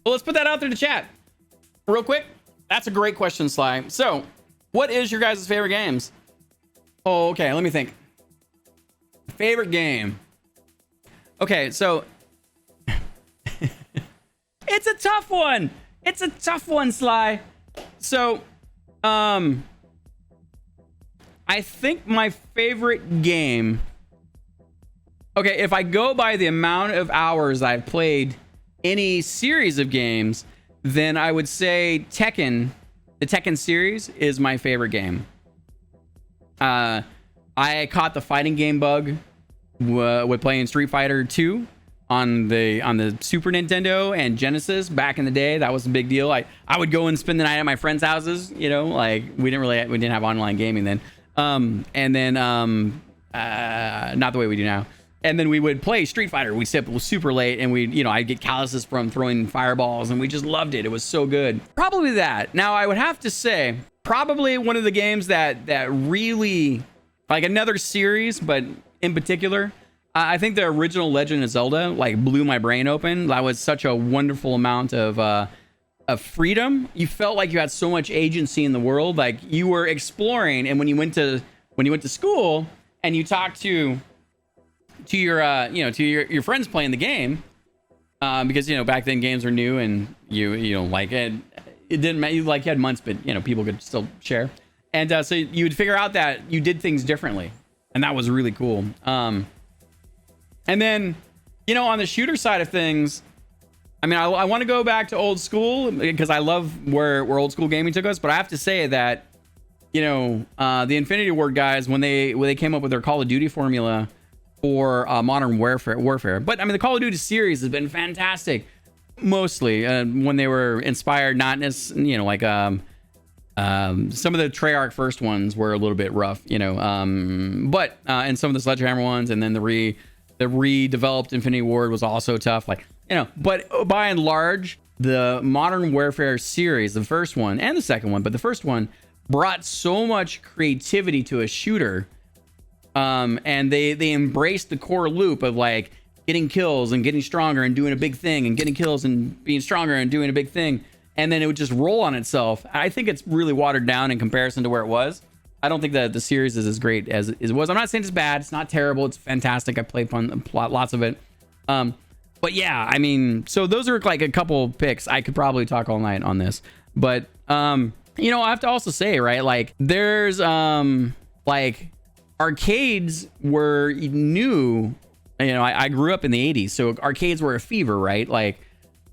Well, let's put that out there to chat real quick. That's a great question, Sly. So, what is your guys' favorite games? Oh, okay. Let me think. Favorite game. Okay, so it's a tough one. It's a tough one, Sly. So, I think my favorite game. Okay, if I go by the amount of hours I've played any series of games, then I would say Tekken, the Tekken series, is my favorite game. I caught the fighting game bug with playing Street Fighter 2 on the Super Nintendo and Genesis back in the day. That was a big deal. I would go and spend the night at my friends' houses. You know, like we didn't have online gaming then. Not the way we do now. And then we would play Street Fighter. We sit super late, and I'd get calluses from throwing fireballs, and we just loved it. It was so good. Probably that. Now, I would have to say, probably one of the games that really, like another series, but in particular, I think the original Legend of Zelda like blew my brain open. That was such a wonderful amount of freedom. You felt like you had so much agency in the world. Like you were exploring, and when you went to school and you talked to your friends playing the game, because back then games were new, and you like it didn't matter. You had months, but people could still share, and so you would figure out that you did things differently, and that was really cool. And then on the shooter side of things, I mean, I want to go back to old school because I love where old school gaming took us, but I have to say that the Infinity Ward guys, when they came up with their Call of Duty formula for modern warfare. But I mean, the Call of Duty series has been fantastic, mostly when they were inspired, not necessarily, some of the Treyarch first ones were a little bit rough, but and some of the Sledgehammer ones, and then the redeveloped Infinity Ward was also tough, but by and large, the Modern Warfare series, the first one and the second one, but the first one brought so much creativity to a shooter. And they embraced the core loop of like getting kills and getting stronger and doing a big thing, and getting kills and being stronger and doing a big thing. And then it would just roll on itself. I think it's really watered down in comparison to where it was. I don't think that the series is as great as it was. I'm not saying it's bad. It's not terrible. It's fantastic. I played lots of it. But yeah, I mean, so those are like a couple picks. I could probably talk all night on this, but I have to also say, right, like there's like arcades were new. I grew up in the 80s, so arcades were a fever, right? Like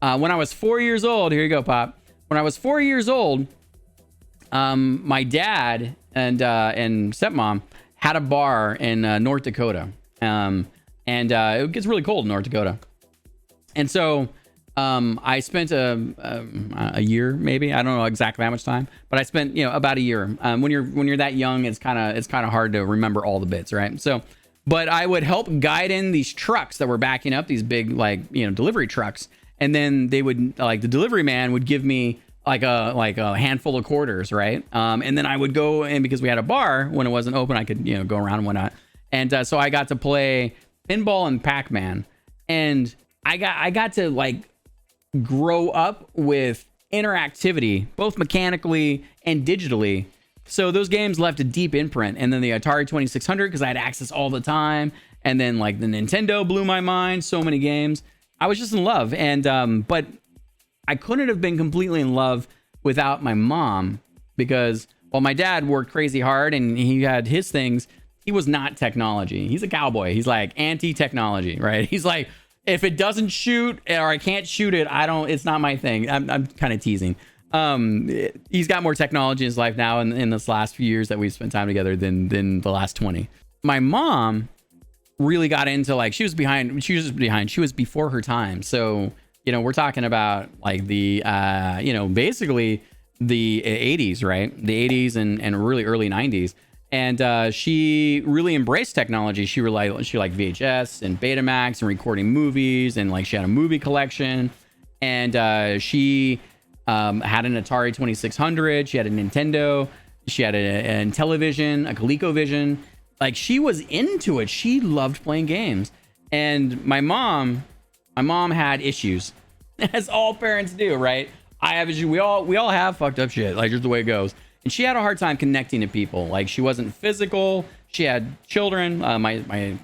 when I was 4 years old, here you go, Pop. When I was 4 years old, my dad and stepmom had a bar in North Dakota, and it gets really cold in North Dakota, and so I spent a year, maybe, I don't know exactly how much time, but I spent about a year. When you're that young, it's kind of hard to remember all the bits, right? So, but I would help guide in these trucks that were backing up, these big delivery trucks, and then they would the delivery man would give me like a handful of quarters, right? And then I would go in, because we had a bar when it wasn't open, I could go around and whatnot, and so I got to play pinball and Pac-Man, and I got to like grow up with interactivity, both mechanically and digitally. So those games left a deep imprint. And then the Atari 2600, because I had access all the time. And then like the Nintendo blew my mind. So many games. I was just in love. And but I couldn't have been completely in love without my mom, because while my dad worked crazy hard and he had his things, he was not technology. He's a cowboy. He's like anti-technology, right? He's like, if it doesn't shoot or I can't shoot it, it's not my thing. I'm kind of teasing. He's got more technology in his life now in this last few years that we've spent time together than the last 20. My mom really got into she was before her time. So, we're talking about like the, basically the 80s, right? The 80s and really early 90s. And she really embraced technology. She liked VHS and Betamax and recording movies, and like she had a movie collection. And she had an Atari 2600. She had a Nintendo. She had a Intellivision, a ColecoVision. Like she was into it. She loved playing games. And my mom had issues. as all parents do, right? I have issues. We all have fucked up shit. Like, just the way it goes. And she had a hard time connecting to people. Like, she wasn't physical. She had children, my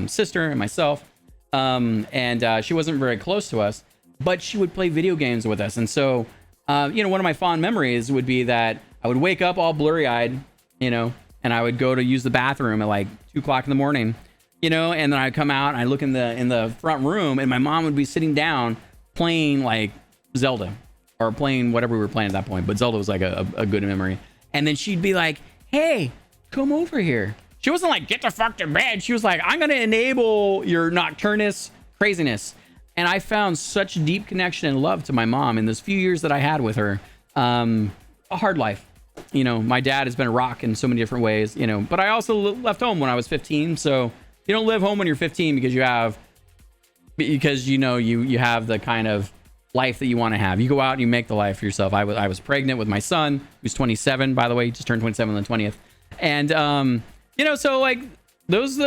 sister and myself, and she wasn't very close to us. But she would play video games with us. And so, one of my fond memories would be that I would wake up all blurry-eyed, and I would go to use the bathroom at like 2 o'clock in the morning, and then I'd come out and I look in the front room, and my mom would be sitting down playing like Zelda or playing whatever we were playing at that point. But Zelda was like a good memory. And then she'd be like, "Hey, come over here." She wasn't like, "Get the fuck to bed." She was like, "I'm going to enable your nocturnus craziness." And I found such deep connection and love to my mom in those few years that I had with her. A hard life. My dad has been a rock in so many different ways, but I also left home when I was 15. So you don't live home when you're 15 because you have the kind of life that you want to have. You go out and you make the life for yourself. I was pregnant with my son, who's 27, by the way. He just turned 27 on the 20th. And, so like those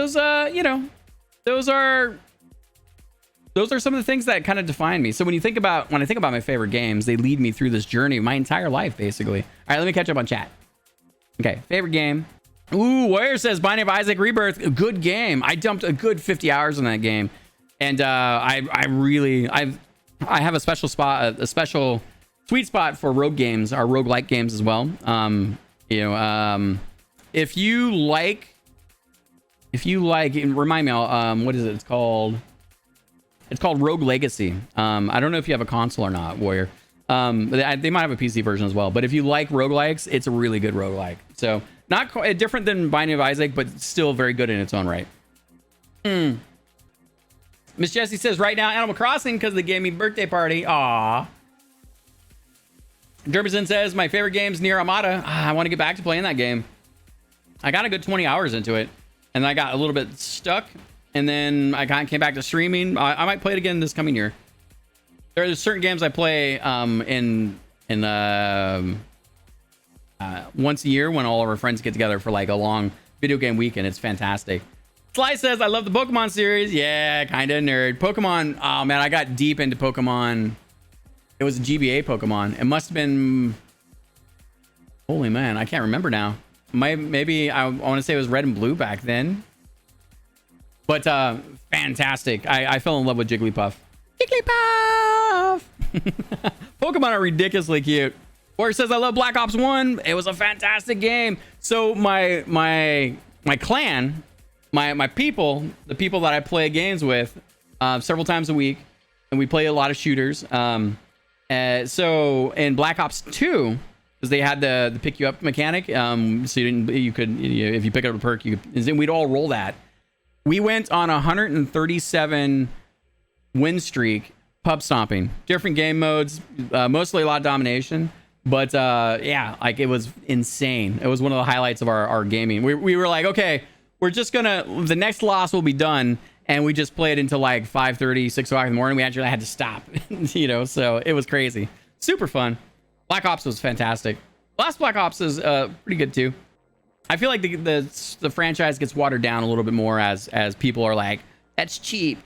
are some of the things that kind of define me. So when I think about my favorite games, they lead me through this journey of my entire life, basically. All right, let me catch up on chat. Okay, favorite game. Ooh, Warrior says Binding of Isaac Rebirth, a good game. I dumped a good 50 hours in that game, and I have a special spot, a special sweet spot for rogue games, or roguelike games as well. If you like, remind me, what is it? It's called Rogue Legacy. I don't know if you have a console or not, Warrior. They might have a PC version as well. But if you like roguelikes, it's a really good roguelike. So not quite different than Binding of Isaac, but still very good in its own right. Miss Jessie says, right now, Animal Crossing, because they gave me birthday party. Aww. Derbyson says, my favorite game's Nier Automata. I want to get back to playing that game. I got a good 20 hours into it, and I got a little bit stuck. And then I kind of came back to streaming. I might play it again this coming year. There are certain games I play once a year when all of our friends get together for like a long video game weekend. It's fantastic. Sly says, I love the Pokemon series. Yeah, kind of nerd. Pokemon. Oh, man, I got deep into Pokemon. It was a GBA Pokemon. It must have been... Holy man, I can't remember now. Maybe I want to say it was Red and Blue back then. But fantastic. I fell in love with Jigglypuff. Jigglypuff! Pokemon are ridiculously cute. Or says, I love Black Ops 1. It was a fantastic game. So my clan, my people, the people that I play games with several times a week, and we play a lot of shooters. So in Black Ops 2, because they had the pick you up mechanic, so you could if you pick up a perk, we'd all roll that. We went on a 137 win streak, pub stomping, different game modes, mostly a lot of domination. But yeah, like it was insane. It was one of the highlights of our gaming. We were like, okay, we're just the next loss will be done. And we just played until like 5:30, 6 o'clock in the morning. We actually had to stop, so it was crazy. Super fun. Black Ops was fantastic. Last Black Ops is pretty good too. I feel like the franchise gets watered down a little bit more as people are like, that's cheap.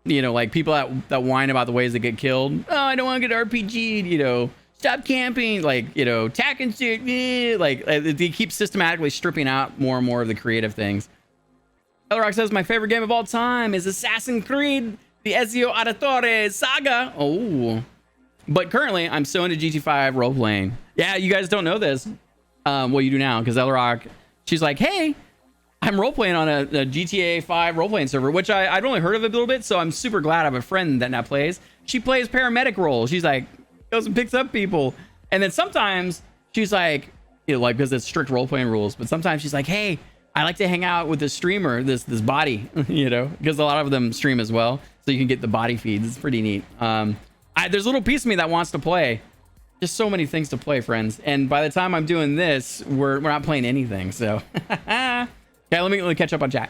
Like people that whine about the ways they get killed. Oh, I don't want to get RPG'd, stop camping, like, tack and shit. Like they keep systematically stripping out more and more of the creative things. Elrock says, my favorite game of all time is Assassin's Creed, the Ezio Auditore Saga. Oh. But currently, I'm so into GT5 role-playing. Yeah, you guys don't know this. Well, you do now, because Elrock, she's like, hey, I'm role-playing on a GTA 5 role-playing server, which I'd only heard of it a little bit, so I'm super glad I have a friend that now plays. She plays paramedic roles. She's like, goes and picks up people. And then sometimes she's like, like, because it's strict role-playing rules, but sometimes she's like, hey, I like to hang out with this streamer, this body, because a lot of them stream as well, so you can get the body feeds. It's pretty neat. There's a little piece of me that wants to play. Just so many things to play, friends. And by the time I'm doing this, we're not playing anything. So, okay, let me catch up on chat.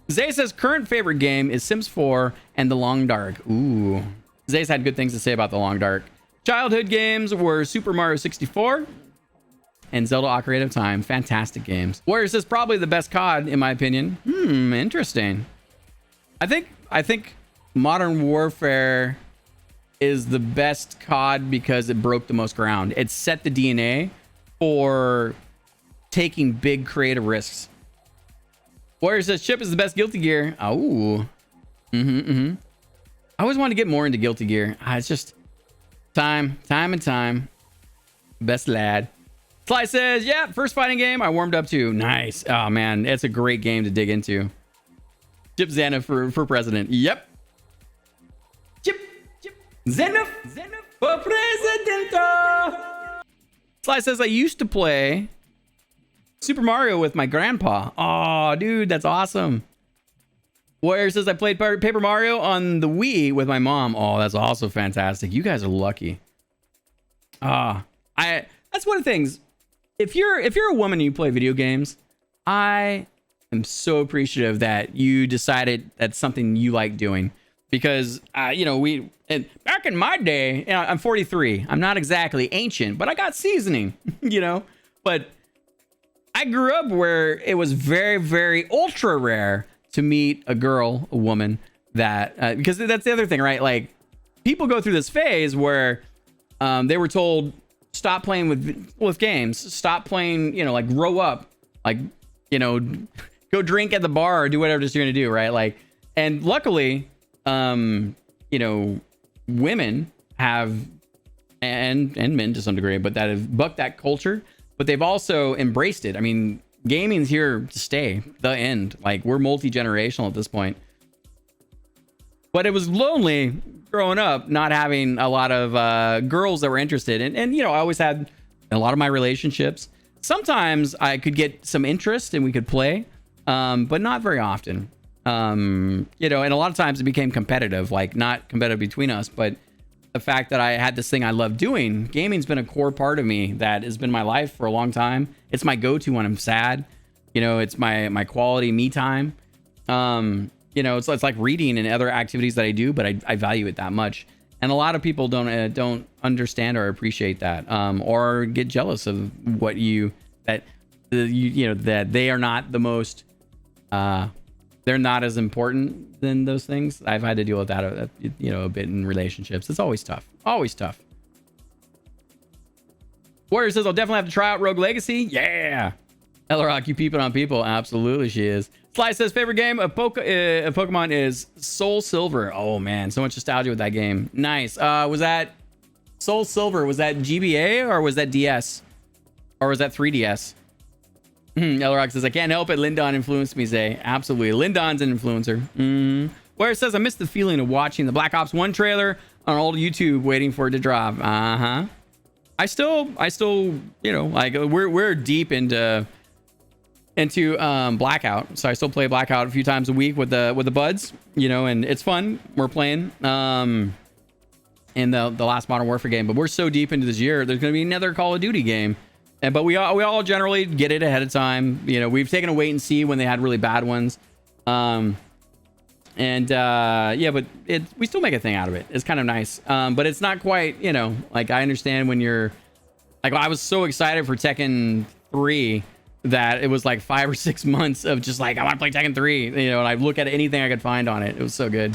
Zay says current favorite game is Sims 4 and The Long Dark. Ooh, Zay's had good things to say about The Long Dark. Childhood games were Super Mario 64 and Zelda Ocarina of Time. Fantastic games. Warrior says probably the best COD in my opinion. Interesting. I think Modern Warfare is the best COD because it broke the most ground. It set the DNA for taking big creative risks. Warrior says Chip is the best Guilty Gear. Oh. I always want to get more into Guilty Gear. It's just time and time. Best lad. Sly says, yeah, first fighting game I warmed up to. Nice. Oh man, it's a great game to dig into. Chip Xana for president. Yep. Chip Xana for president. Sly says, I used to play Super Mario with my grandpa. Oh, dude, that's awesome. Warrior says, I played Paper Mario on the Wii with my mom. Oh, that's also fantastic. You guys are lucky. That's one of the things. If you're a woman and you play video games, I am so appreciative that you decided that's something you like doing. Because, back in my day, I'm 43. I'm not exactly ancient, but I got seasoning, But I grew up where it was very, very ultra rare to meet a woman that, because that's the other thing, right? Like, people go through this phase where they were told, stop playing with games, stop playing, like grow up, like, go drink at the bar or do whatever it is you're going to do, right? Like, and luckily, women have, and men to some degree, but that have bucked that culture, but they've also embraced it. I mean, gaming's here to stay, the end. Like, we're multi-generational at this point. But it was lonely growing up, not having a lot of girls that were interested. And I always had a lot of my relationships. Sometimes I could get some interest and we could play, but not very often. And a lot of times it became competitive, like not competitive between us, but the fact that I had this thing I love doing. Gaming's been a core part of me that has been my life for a long time. It's my go-to when I'm sad. It's my quality me time. It's like reading and other activities that I do, but I value it that much. And a lot of people don't understand or appreciate that, or get jealous of what that they are not the most, they're not as important than those things. I've had to deal with that, a bit in relationships. It's always tough. Always tough. Warrior says, I'll definitely have to try out Rogue Legacy. Yeah. Elrock, you peeping on people. Absolutely, she is. Sly says, favorite game of Pokemon is Soul Silver. Oh, man. So much nostalgia with that game. Nice. Was that Soul Silver? Was that GBA or was that DS? Or was that 3DS? Elrock says, I can't help it. Lindon influenced me, Zay. Absolutely. Lindon's an influencer. Where it says, I missed the feeling of watching the Black Ops 1 trailer on old YouTube waiting for it to drop. I still, like we're deep into Blackout. So I still play Blackout a few times a week with the buds, and it's fun. We're playing in the last Modern Warfare game, but we're so deep into this year, there's going to be another Call of Duty game. But we all generally get it ahead of time. We've taken a wait and see when they had really bad ones. But we still make a thing out of it. It's kind of nice. But it's not quite, like I understand when you're like, I was so excited for Tekken 3 that it was like 5 or 6 months of just like, I want to play Tekken 3, and I look at anything I could find on it. It was so good.